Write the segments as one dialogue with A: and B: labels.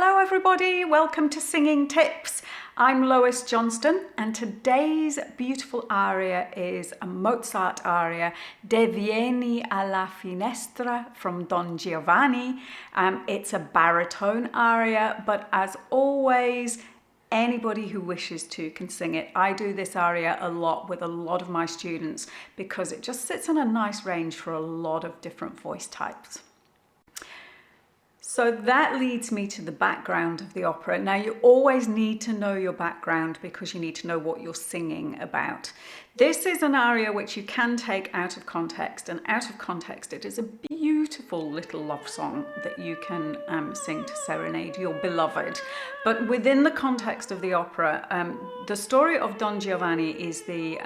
A: Hello everybody, welcome to Singing Tips. I'm Lois Johnston and today's beautiful aria is a Mozart aria, Vieni, alla finestra from Don Giovanni. It's a baritone aria, but as always, anybody who wishes to can sing it. I do this aria a lot with a lot of my students because it just sits in a nice range for a lot of different voice types. So that leads me to the background of the opera. Now you always need to know your background because you need to know what you're singing about. This is an aria which you can take out of context, and out of context it is a beautiful little love song that you can sing to serenade your beloved. But within the context of the opera, the story of Don Giovanni is the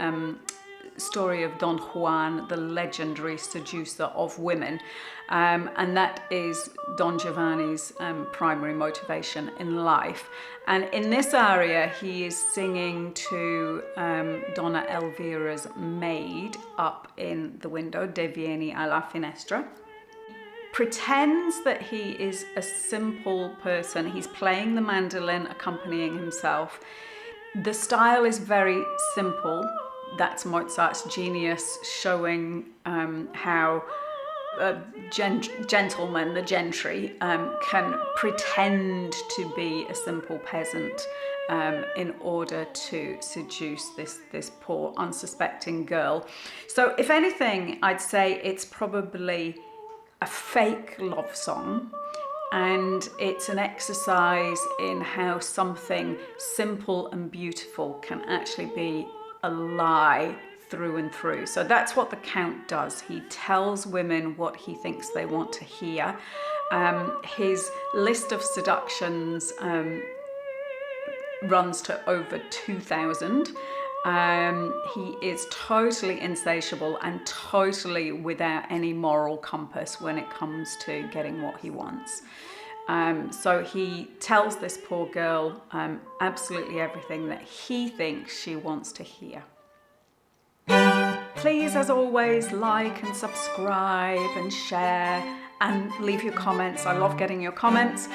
A: story of Don Juan, the legendary seducer of women, and that is Don Giovanni's primary motivation in life. And in this aria he is singing to Donna Elvira's maid up in the window, vieni, alla finestra. Pretends that he is a simple person. He's playing the mandolin, accompanying himself. The style is very simple. That's Mozart's genius, showing how gentlemen, the gentry, can pretend to be a simple peasant in order to seduce this poor unsuspecting girl. So if anything, I'd say it's probably a fake love song, and it's an exercise in how something simple and beautiful can actually be a lie through and through. So that's what the Count does. He tells women what he thinks they want to hear. His list of seductions runs to over 2,000. He is totally insatiable and totally without any moral compass when it comes to getting what he wants. So he tells this poor girl absolutely everything that he thinks she wants to hear. Please, as always, like and subscribe and share and leave your comments. I love getting your comments.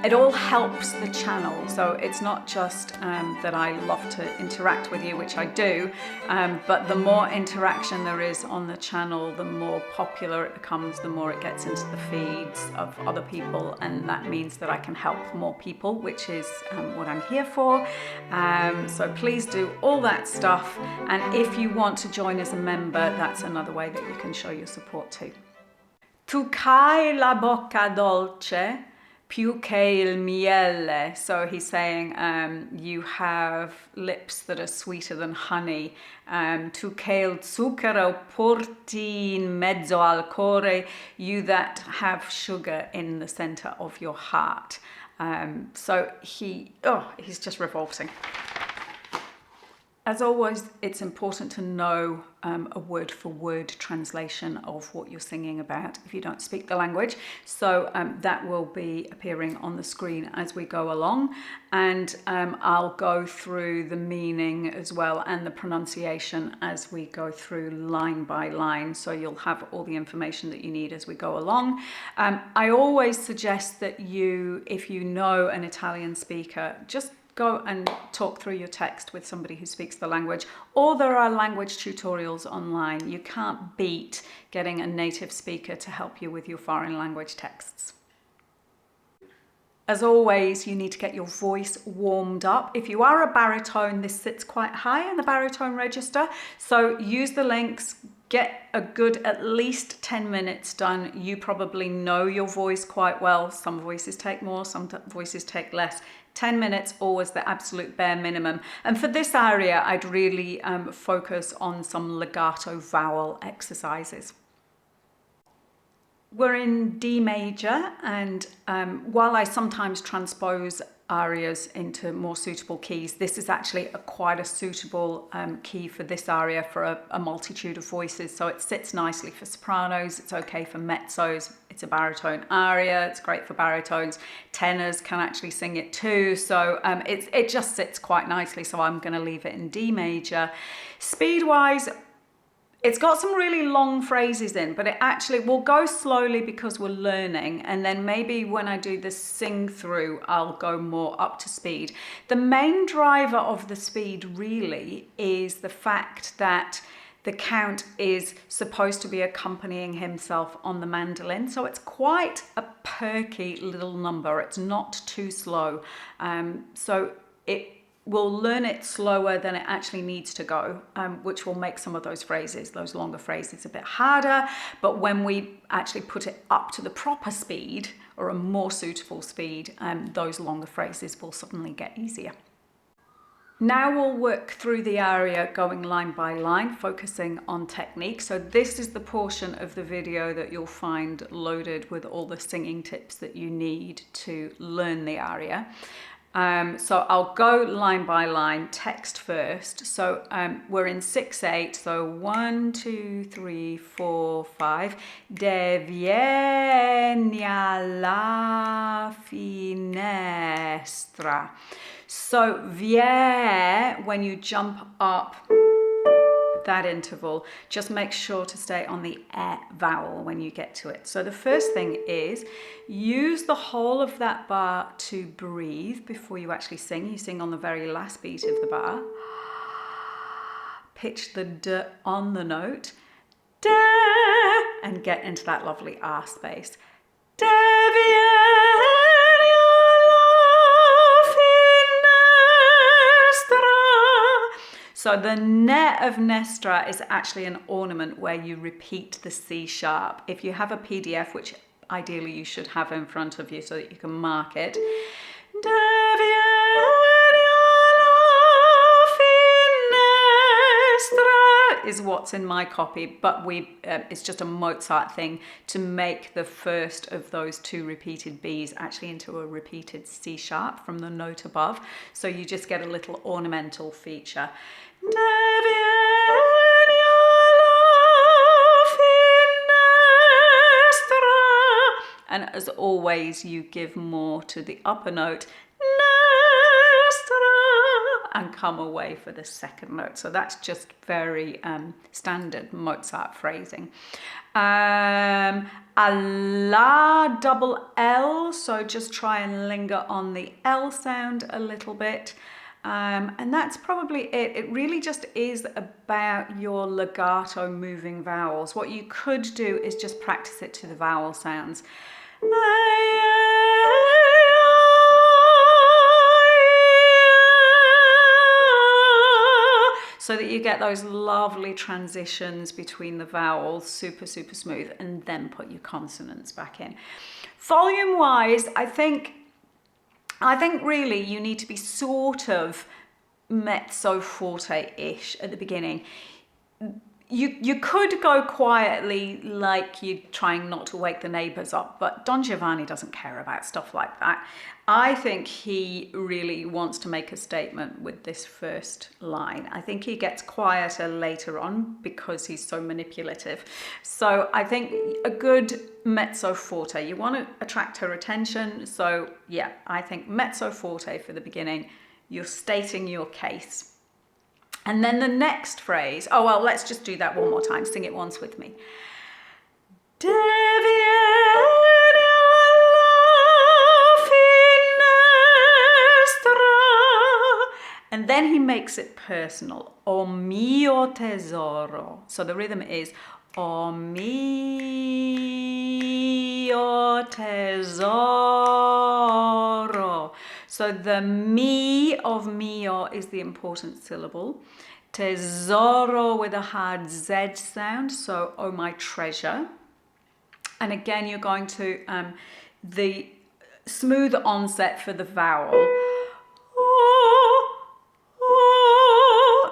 A: It all helps the channel. So it's not just that I love to interact with you, which I do, but the more interaction there is on the channel, the more popular it becomes, the more it gets into the feeds of other people, and that means that I can help more people, which is what I'm here for. So please do all that stuff, and if you want to join as a member, that's another way that you can show your support too. Tu c'hai la bocca dolce più che il miele. So he's saying you have lips that are sweeter than honey. Tu che il zucchero porti in mezzo al cuore. You that have sugar in the center of your heart. So he's just revolting. As always, it's important to know a word-for-word translation of what you're singing about if you don't speak the language. So that will be appearing on the screen as we go along, and I'll go through the meaning as well and the pronunciation as we go through line by line, so you'll have all the information that you need as we go along. I always suggest that you, if you know an Italian speaker, just go and talk through your text with somebody who speaks the language, or there are language tutorials online. You can't beat getting a native speaker to help you with your foreign language texts. As always, you need to get your voice warmed up. If you are a baritone, this sits quite high in the baritone register, so use the links. Get a good at least 10 minutes done. You probably know your voice quite well. Some voices take more, some voices take less. 10 minutes, always the absolute bare minimum. And for this aria, I'd really focus on some legato vowel exercises. We're in D major, and while I sometimes transpose arias into more suitable keys, this is actually quite a suitable key for this aria for a multitude of voices. So it sits nicely for sopranos, it's okay for mezzos, it's a baritone aria, it's great for baritones. Tenors can actually sing it too, so it just sits quite nicely, so I'm going to leave it in D major. Speed-wise, It's got some really long phrases in, but it actually will go slowly because we're learning. And then maybe when I do the sing through, I'll go more up to speed. The main driver of the speed really is the fact that the count is supposed to be accompanying himself on the mandolin. So it's quite a perky little number. It's not too slow. So it will learn it slower than it actually needs to go, which will make some of those phrases, those longer phrases, a bit harder. But when we actually put it up to the proper speed or a more suitable speed, those longer phrases will suddenly get easier. Now we'll work through the aria going line by line, focusing on technique. So this is the portion of the video that you'll find loaded with all the singing tips that you need to learn the aria. So I'll go line by line, text first. So we're in 6/8, so 1, 2, 3, 4, 5. Deh, vieni, alla, finestra. So vie, when you jump up that interval, just make sure to stay on the e vowel when you get to it. So the first thing is use the whole of that bar to breathe before you actually sing. You sing on the very last beat of the bar. Pitch the d on the note, da, and get into that lovely R space. Deh, vieni, alla, finestra. So the ne of nestra is actually an ornament where you repeat the C sharp. If you have a PDF, which ideally you should have in front of you so that you can mark it. Deh, vieni, alla, finestra is what's in my copy, but it's just a Mozart thing to make the first of those two repeated Bs actually into a repeated C sharp from the note above. So you just get a little ornamental feature. Deh, vieni, alla, finestra. And as always, you give more to the upper note, and come away for the second note. So that's just very standard Mozart phrasing. Alla, double L, so just try and linger on the L sound a little bit. And that's probably it. It really just is about your legato moving vowels. What you could do is just practice it to the vowel sounds. So that you get those lovely transitions between the vowels, super, super smooth, and then put your consonants back in. Volume wise, I think really you need to be sort of mezzo forte-ish at the beginning. You could go quietly like you're trying not to wake the neighbours up, but Don Giovanni doesn't care about stuff like that. I think he really wants to make a statement with this first line. I think he gets quieter later on because he's so manipulative. So I think a good mezzo forte, you want to attract her attention. So yeah, I think mezzo forte for the beginning, you're stating your case. And then the next phrase, oh well, let's just do that one more time. Sing it once with me. Deh, vieni, alla, finestra. And then he makes it personal. O mio tesoro. So the rhythm is O mio tesoro. So the mi of mio is the important syllable. Tesoro with a hard Z sound, so oh my treasure. And again, you're going to, the smooth onset for the vowel,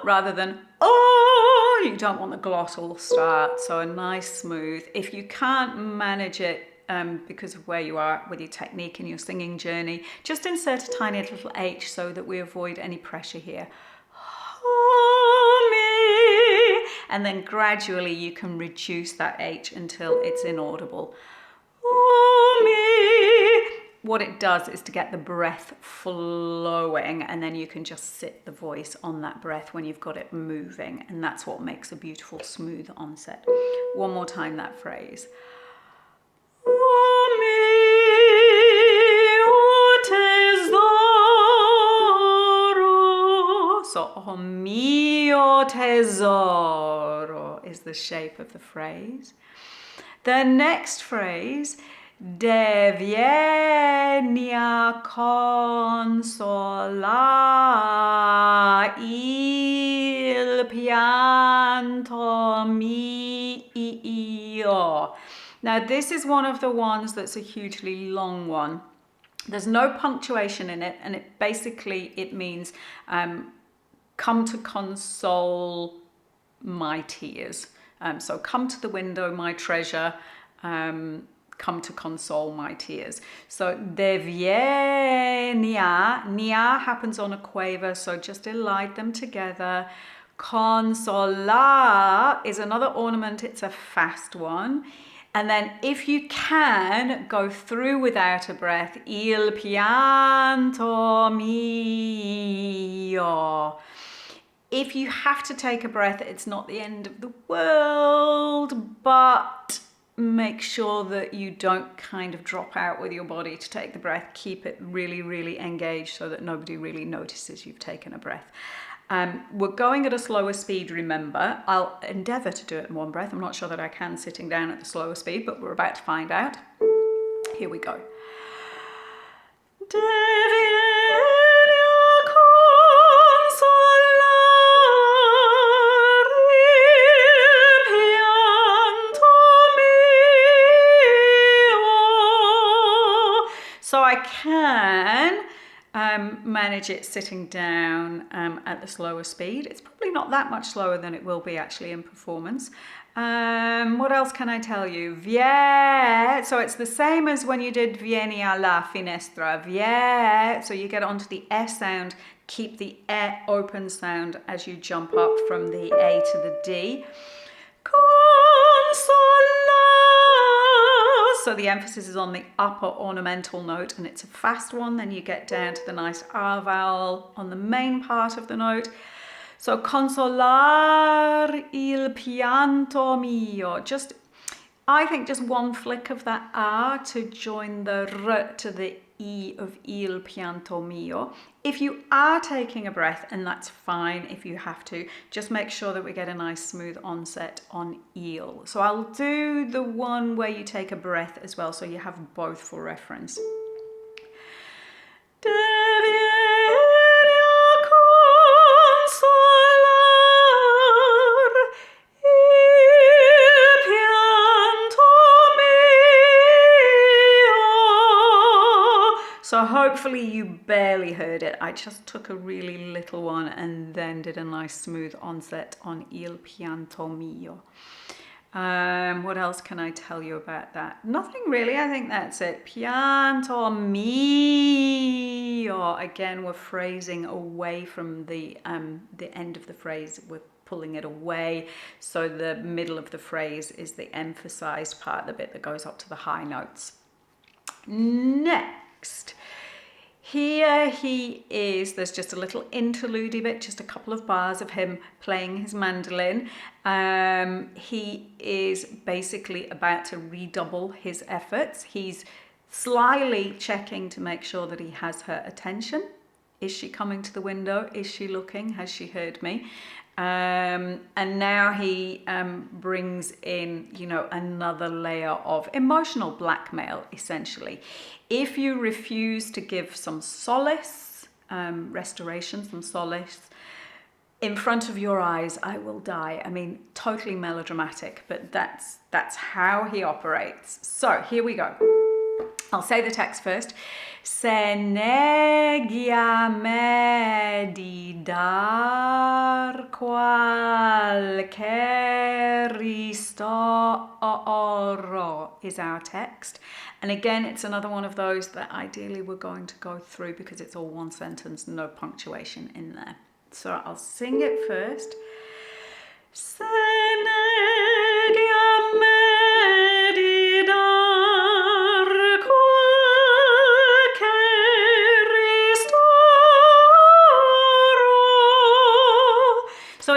A: rather than oh, you don't want the glottal start, so a nice smooth. If you can't manage it, because of where you are with your technique and your singing journey, just insert a tiny little H so that we avoid any pressure here. And then gradually you can reduce that H until it's inaudible. what it does is to get the breath flowing, and then you can just sit the voice on that breath when you've got it moving, and that's what makes a beautiful smooth onset. One more time that phrase. So, oh mio tesoro is the shape of the phrase. The next phrase, De vieni a consolar il pianto mio. Now this is one of the ones that's a hugely long one. There's no punctuation in it, and it basically means come to console my tears. So come to the window, my treasure. Come to console my tears. So de vieni a, nia happens on a quaver, so just elide them together. Consolar is another ornament, it's a fast one. And then if you can, go through without a breath. Il pianto mio. If you have to take a breath, it's not the end of the world, but make sure that you don't kind of drop out with your body to take the breath. Keep it really, really engaged so that nobody really notices you've taken a breath. We're going at a slower speed, remember. I'll endeavour to do it in one breath. I'm not sure that I can sitting down at the slower speed, but we're about to find out. Here we go. So I can manage it sitting down at the slower speed. It's probably not that much slower than it will be actually in performance. What else can I tell you? So it's the same as when you did vieni, alla, finestra. So you get onto the E sound, keep the E open sound as you jump up from the A to the D. So the emphasis is on the upper ornamental note, and it's a fast one. Then you get down to the nice R vowel on the main part of the note. So consolar il pianto mio. I think just one flick of that R to join the R to the E of il pianto mio. If you are taking a breath, and that's fine if you have to, just make sure that we get a nice smooth onset on il. So I'll do the one where you take a breath as well, so you have both for reference. So hopefully you barely heard it. I just took a really little one and then did a nice smooth onset on il pianto mio. What else can I tell you about that? Nothing really, I think that's it. Pianto mio. Again, we're phrasing away from the end of the phrase. We're pulling it away. So the middle of the phrase is the emphasized part, the bit that goes up to the high notes. Next. Here he is, there's just a little interlude bit, just a couple of bars of him playing his mandolin. He is basically about to redouble his efforts. He's slyly checking to make sure that he has her attention. Is she coming to the window? Is she looking? Has she heard me? And now he brings in, another layer of emotional blackmail, essentially. If you refuse to give some solace, restoration, some solace, in front of your eyes, I will die. I mean, totally melodramatic, but that's how he operates. So here we go. I'll say the text first. Se negia me di dar qualche ristoro is our text. And again, it's another one of those that ideally we're going to go through because it's all one sentence, no punctuation in there. So I'll sing it first. Se negia me di dar qualche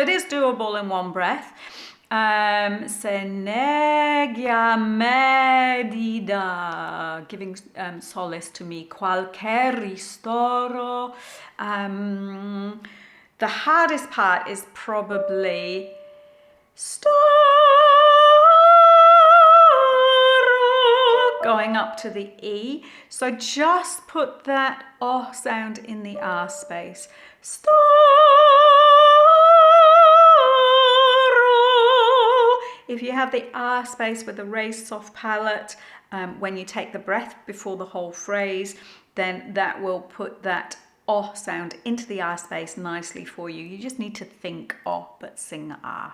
A: it is doable in one breath. Se negia medida, giving solace to me, qualche ristoro. The hardest part is probably storo, going up to the E. So just put that O sound in the R space. Storo. If you have the R space with a raised soft palate, when you take the breath before the whole phrase, then that will put that O sound into the R space nicely for you. You just need to think O, but sing R.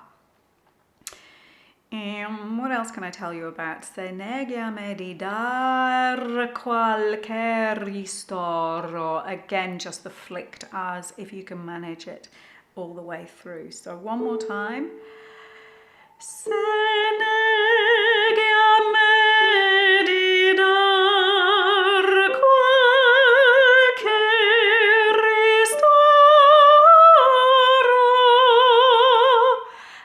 A: What else can I tell you about? Se negia medidar qualche ristoro. Again, just the flicked R's if you can manage it all the way through. So one more time. Se negia medidar qualche ristoro.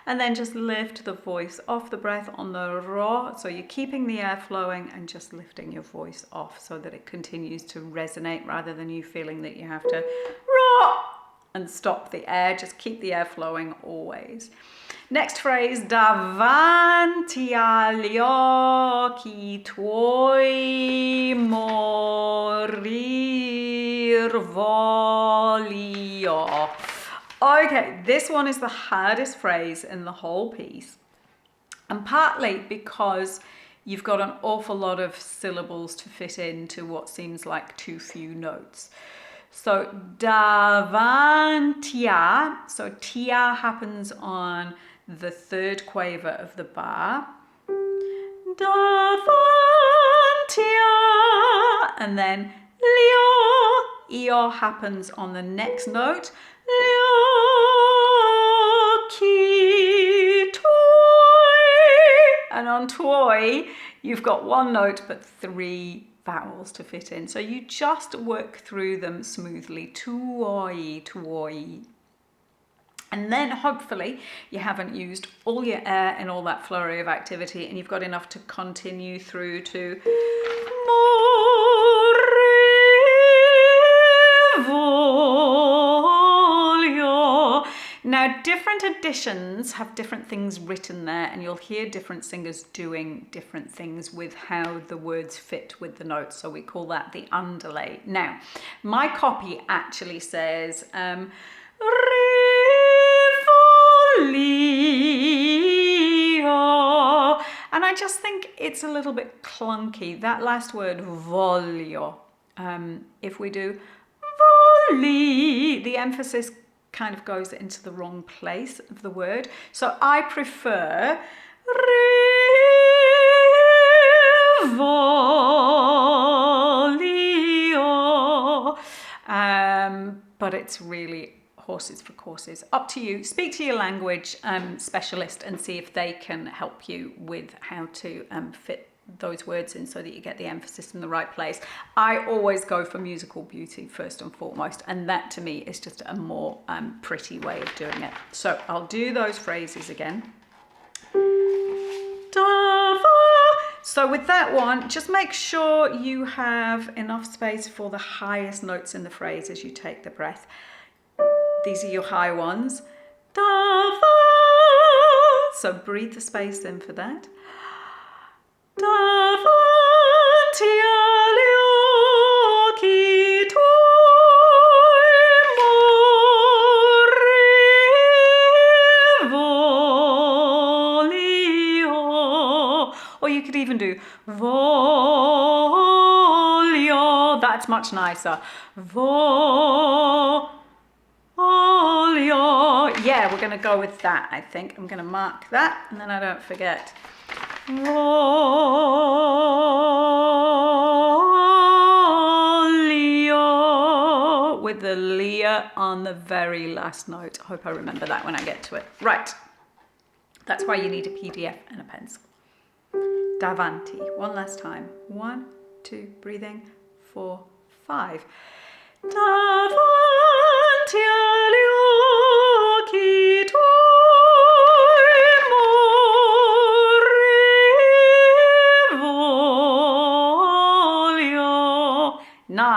A: And then just lift the voice off the breath on the ro. So you're keeping the air flowing and just lifting your voice off so that it continues to resonate rather than you feeling that you have to ro and stop the air. Just keep the air flowing always. Next phrase, davanti agli occhi tuoi morir voglio. Okay, this one is the hardest phrase in the whole piece. And partly because you've got an awful lot of syllables to fit into what seems like too few notes. So davanti a, so tia happens on the third quaver of the bar. Davanti a, and then lio, io happens on the next note. And on tuoi, you've got one note but three vowels to fit in. So you just work through them smoothly. Tuoi, tuoi. And then hopefully you haven't used all your air in all that flurry of activity and you've got enough to continue through to Now, different editions have different things written there and you'll hear different singers doing different things with how the words fit with the notes. So we call that the underlay. Now, my copy actually says Rivolio. And I just think it's a little bit clunky. That last word, voglio. If we do voli, the emphasis kind of goes into the wrong place of the word. So I prefer Rivolio. But it's really horses for courses. Up to you. Speak to your language specialist and see if they can help you with how to fit those words in so that you get the emphasis in the right place. I always go for musical beauty first and foremost, and that to me is just a more pretty way of doing it. So I'll do those phrases again. So with that one, just make sure you have enough space for the highest notes in the phrase as you take the breath. These are your high ones. So breathe the space in for that. Davanti agli occhi tuoi morir voglio. Or you could even do voglio. That's much nicer. Voglio. Yeah, we're going to go with that, I think. I'm going to mark that and then I don't forget. Voglio, with the lia on the very last note. I hope I remember that when I get to it. Right, that's why you need a PDF and a pencil. Davanti, one last time. 1, 2, breathing, 4, 5. Davanti agli occhi tuoi.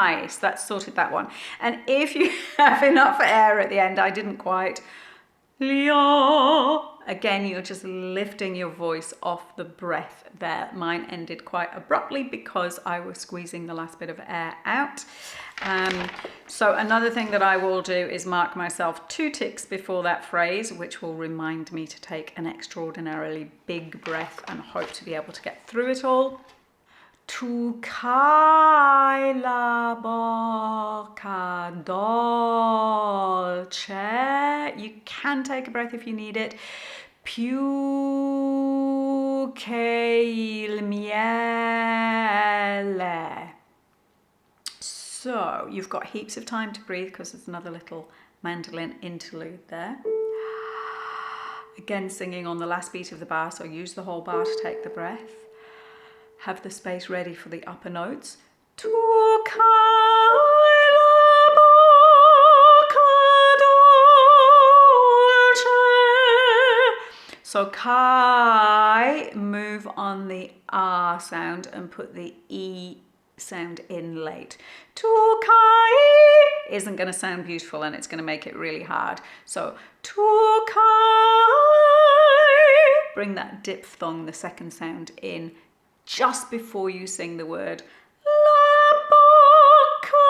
A: Nice, that's sorted that one. And if you have enough air at the end, I didn't quite. Again, you're just lifting your voice off the breath there. Mine ended quite abruptly because I was squeezing the last bit of air out. So another thing that I will do is mark myself 2 ticks before that phrase, which will remind me to take an extraordinarily big breath and hope to be able to get through it all. Tu kai la bocca dolce. You can take a breath if you need it. Più che il miele. So you've got heaps of time to breathe because there's another little mandolin interlude there. Again, singing on the last beat of the bar, so use the whole bar to take the breath. Have the space ready for the upper notes. Tu kai la bocca dolce. So kai, move on the R sound and put the E sound in late. Tu kai isn't going to sound beautiful and it's going to make it really hard. So tu kai, bring that diphthong, the second sound, in just before you sing the word la bocca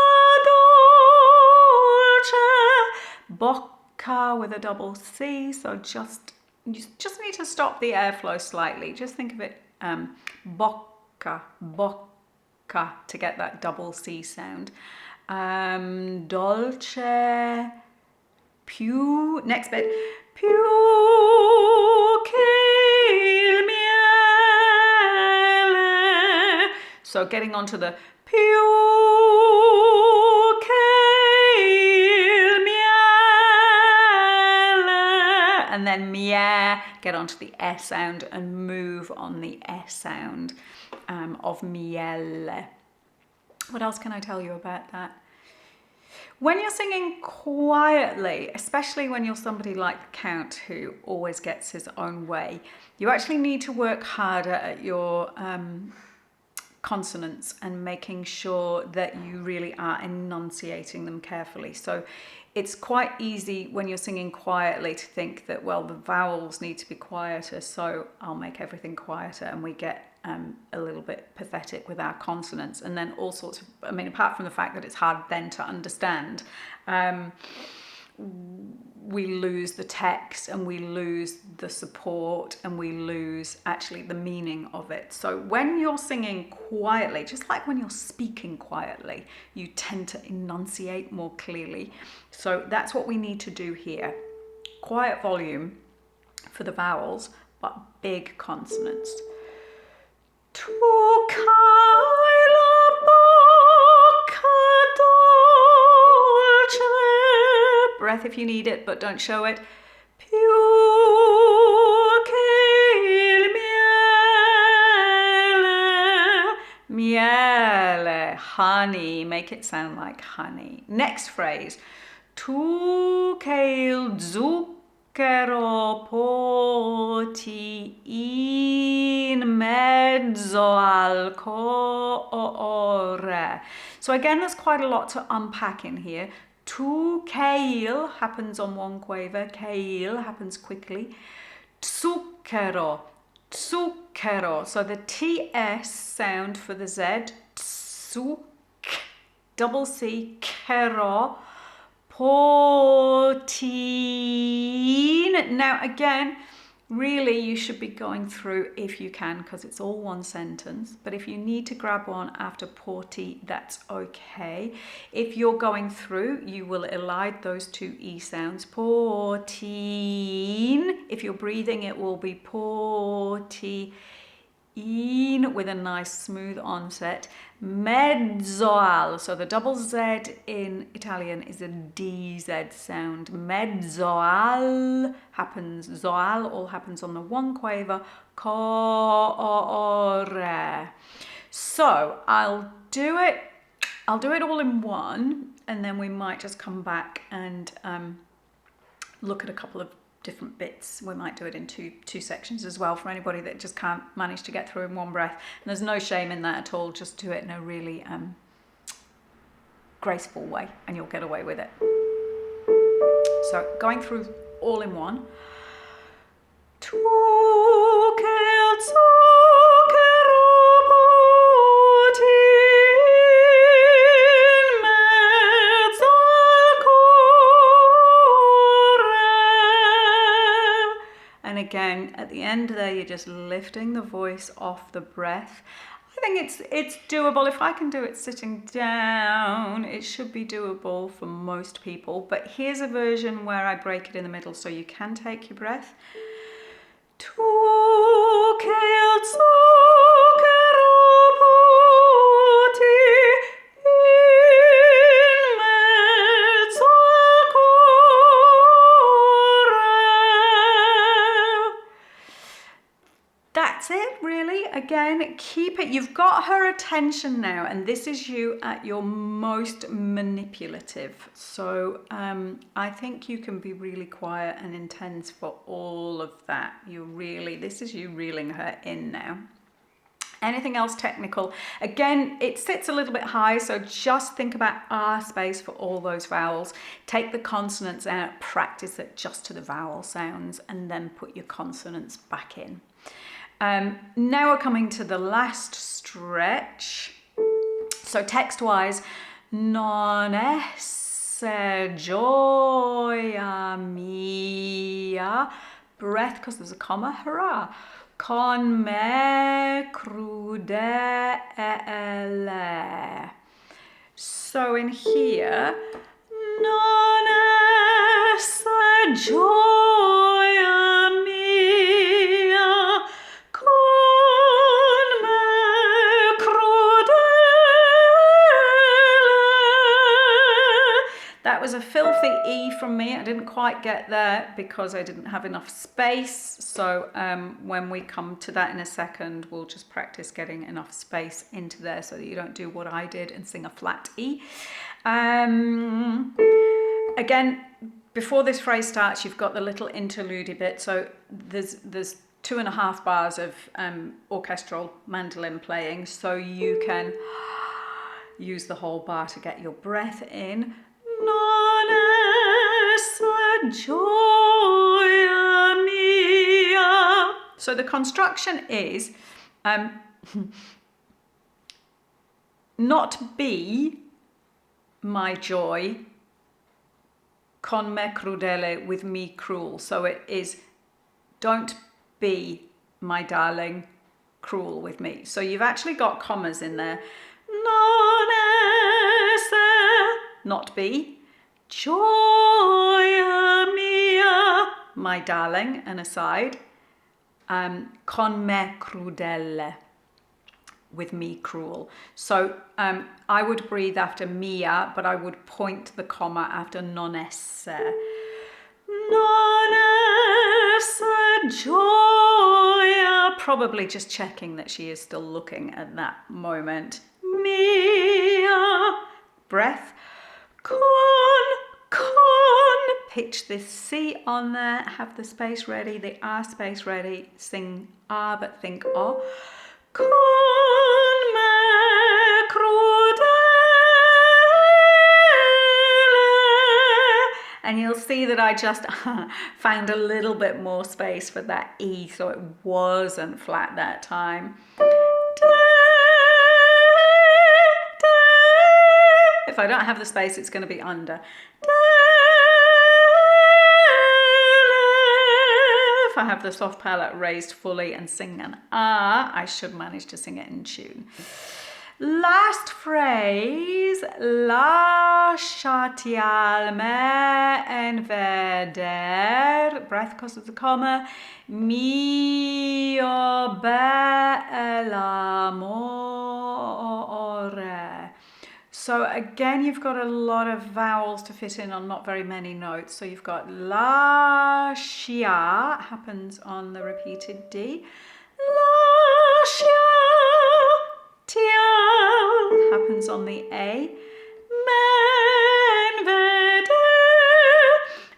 A: dolce. Bocca with a double C, so you just need to stop the airflow slightly. Just think of it bocca, bocca, to get that double C sound. Dolce, più, next bit, più che il miele. So getting onto the più che il miele, and then mie, get onto the S sound and move on the S sound of miele. What else can I tell you about that? When you're singing quietly, especially when you're somebody like the Count who always gets his own way, you actually need to work harder at your consonants and making sure that you really are enunciating them carefully. So it's quite easy when you're singing quietly to think that, well, the vowels need to be quieter, so I'll make everything quieter, and we get a little bit pathetic with our consonants, and then all sorts of, I mean, apart from the fact that it's hard then to understand, we lose the text and we lose the support and we lose actually the meaning of it. So when you're singing quietly, just like when you're speaking quietly, you tend to enunciate more clearly. So that's what we need to do here. Quiet volume for the vowels, but big consonants. Tu kai la bocca dolce. Breath if you need it, but don't show it. Più che il miele. Miele, honey. Make it sound like honey. Next phrase. Tu che il zucchero porti in mezzo al cuore. So again, there's quite a lot to unpack in here. Tu keil happens on one quaver, keil happens quickly. Zucchero, zucchero. So the TS sound for the Z, zuc, double C, kero, portin. Now again, really you should be going through if you can, because it's all one sentence, but if you need to grab one after porti, that's okay. If you're going through, you will elide those two E sounds, portin. If you're breathing, it will be porti with a nice smooth onset. Mezzoal, so the double Z in Italian is a DZ sound. Mezzoal happens, zoal all happens on the one quaver. Core. So I'll do it all in one, and then we might just come back and look at a couple of different bits. We might do it in two sections as well for anybody that just can't manage to get through in one breath. And there's no shame in that at all. Just do it in a really graceful way, and you'll get away with it. So going through all in one. Tu che il zucchero puti in mezzo al cuore. And again, at the end there, you're just lifting the voice off the breath. I think it's doable. If I can do it sitting down, it should be doable for most people. But here's a version where I break it in the middle, so you can take your breath. Tu che il zucchero puti in mezzo al cuore. That's it, really. Again, keep it. You've got her attention now, and this is you at your most manipulative. So I think you can be really quiet and intense for all of that. This is you reeling her in now. Anything else technical? Again, it sits a little bit high, so just think about R space for all those vowels. Take the consonants out, practice it just to the vowel sounds, and then put your consonants back in. Now we're coming to the last stretch. So text-wise, non esse gioia mia, breath because there's a comma, hurrah, con me crudele. So in here, non esse gioia mia, con me crudele. That was a filthy E from me. I didn't quite get there because I didn't have enough space. So when we come to that in a second, we'll just practice getting enough space into there so that you don't do what I did and sing a flat E. Again, before this phrase starts, you've got the little interlude bit. So there's 2.5 bars of orchestral mandolin playing. So you can use the whole bar to get your breath in. Non esse gioia mia. So the construction is not be my joy, con me crudele, with me cruel. So it is don't be my darling, cruel with me. So you've actually got commas in there. Non esse, not be, gioia mia, my darling, and aside, con me crudele, with me cruel. So I would breathe after mia, but I would point the comma after non esse. Non esse gioia, probably just checking that she is still looking at that moment. Mia, breath. Con, pitch this C on there, have the space ready, the R space ready, sing R but think O. Con me crudele. And you'll see that I just found a little bit more space for that E, so it wasn't flat that time. If I don't have the space, it's going to be under. If I have the soft palate raised fully and sing an R, I should manage to sing it in tune. Last phrase, lasciati al me inveder, breath because of the comma, mio bell'amore. So again, you've got a lot of vowels to fit in on not very many notes. So you've got lascia, happens on the repeated D. Lasciati, happens on the A.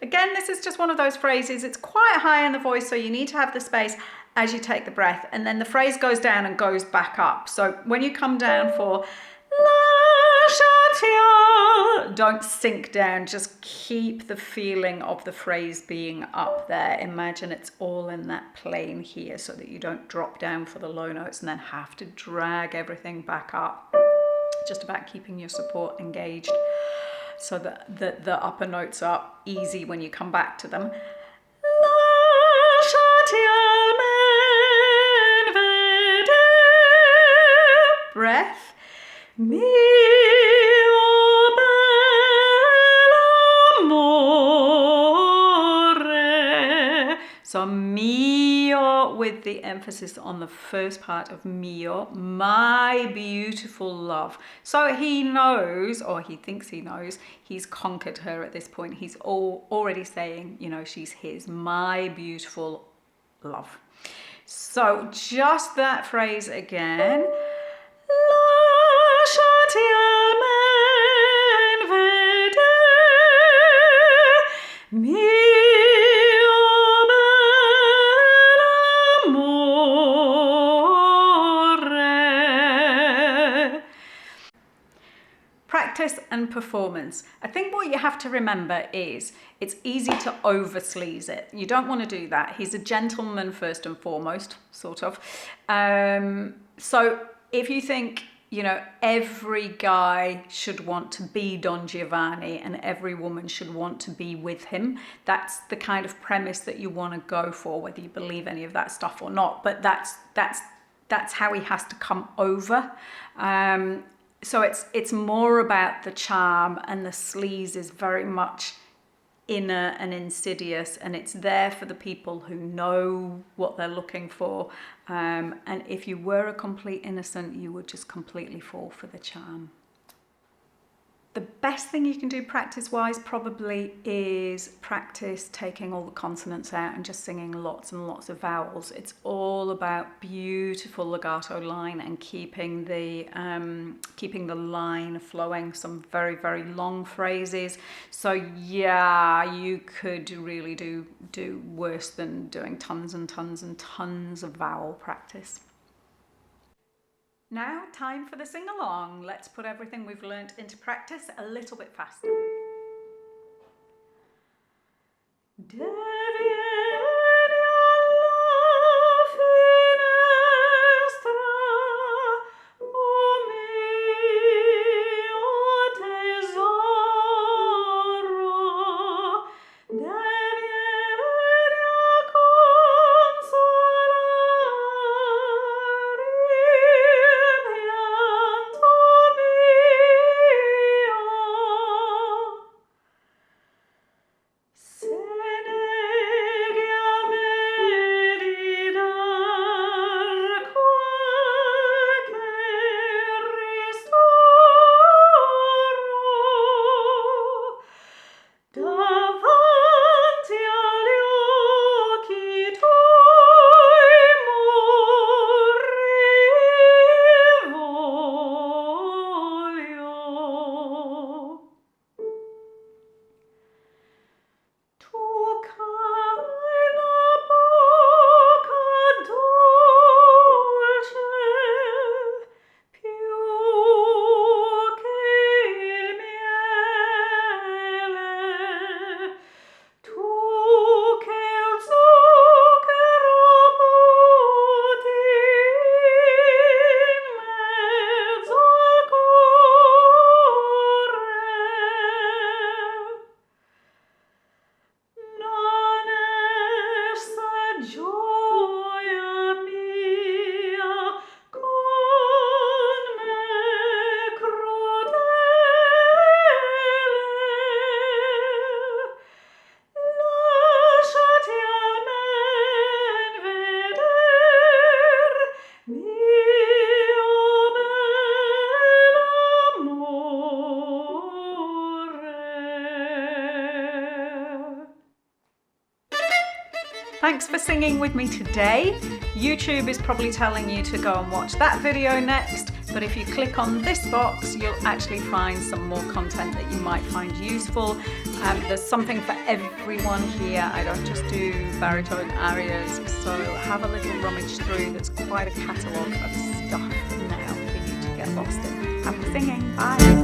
A: Again, this is just one of those phrases. It's quite high in the voice, so you need to have the space as you take the breath. And then the phrase goes down and goes back up. So when you come down for lasciati Don't sink down, just keep the feeling of the phrase being up there. Imagine it's all in that plane here so that you don't drop down for the low notes and then have to drag everything back up. Just about keeping your support engaged so that the upper notes are easy when you come back to them. Breath. Mio bell'amore. So mio with the emphasis on the first part of mio, my beautiful love. So he knows, or he thinks he knows, he's conquered her at this point. He's already saying, you know, she's his, my beautiful love. So just that phrase again. Practice and performance. I think what you have to remember is it's easy to over-sleaze it. You don't want to do that. He's a gentleman first and foremost, sort of. So if you think, you know, every guy should want to be Don Giovanni and every woman should want to be with him, that's the kind of premise that you want to go for, whether you believe any of that stuff or not. But that's how he has to come over. So it's more about the charm, and the sleaze is very much inner and insidious, and it's there for the people who know what they're looking for. And if you were a complete innocent, you would just completely fall for the charm. The best thing you can do practice-wise probably is practice taking all the consonants out and just singing lots and lots of vowels. It's all about beautiful legato line and keeping the line flowing. Some very, very long phrases. So yeah, you could really do worse than doing tons and tons and tons of vowel practice. Now, time for the sing-along. Let's put everything we've learnt into practice a little bit faster. Vieni alla finestra, oh mio tesoro, vieni a consolare pianto mio. Se neghi a me di dar qualche ristoro, davanti agli occhi tuoi morire voglio. Tu c'hai la bocca dolce più che il miele, tu che il zucchero butti in mezzo al cuore. Non essa gioia mia con me crudele, lasciati almen veder mio bell'amore. Thanks for singing with me today. YouTube is probably telling you to go and watch that video next, but if you click on this box, you'll actually find some more content that you might find useful. There's something for everyone here. I don't just do baritone arias, so have a little rummage through. There's quite a catalogue of stuff now for you to get lost in. Happy singing, bye!